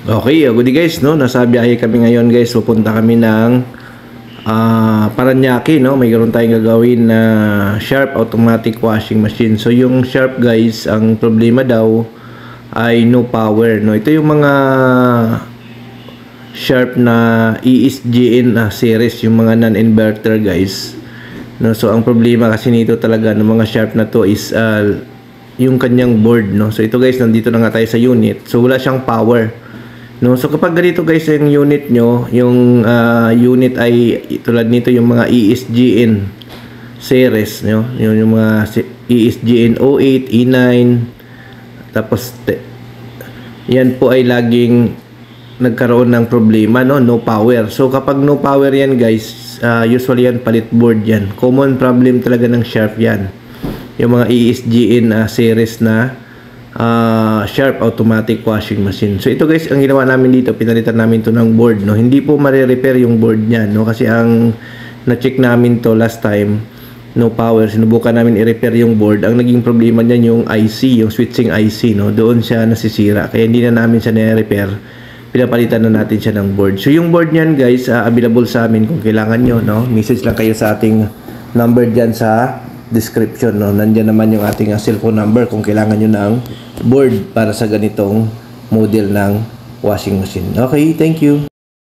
Okay, good guys, no? Nasa biyahe kami ngayon guys. Pupunta kami ng Paranaque, no? Mayroon tayong gagawin na Sharp automatic washing machine. So yung Sharp guys, ang problema daw ay no power, no? Ito yung mga Sharp na ESGN series, yung mga non-inverter guys. No, so ang problema kasi nito talaga ng mga Sharp na to is yung kanyang board, no? So ito guys, nandito na nga tayo sa unit. So wala siyang power. No, so kapag ganito guys yung unit nyo, yung unit ay tulad nito yung mga ESGN series, no? Yung mga ESGN 08, E9, tapos yan po ay laging nagkaroon ng problema, no? No power. So kapag no power yan guys, usually yan palit board yan. Common problem talaga ng Sharp yan. Yung mga ESGN series na Sharp automatic washing machine. So ito guys, ang ginawa namin dito, pinalitan namin to ng board, no? Hindi po mare-repair yung board niyan, no? Kasi ang na-check namin to last time, no power. Sinubukan namin i-repair yung board. Ang naging problema niyan yung IC, yung switching IC, no? Doon siya nasisira. Kaya hindi na namin siya na-repair. Pinapalitan na natin siya ng board. So yung board niyan guys, available sa amin kung kailangan nyo, no? Message lang kayo sa ating number diyan sa description, no? Nandiyan naman yung ating cellphone number kung kailangan nyo ng board para sa ganitong model ng washing machine. Okay, thank you.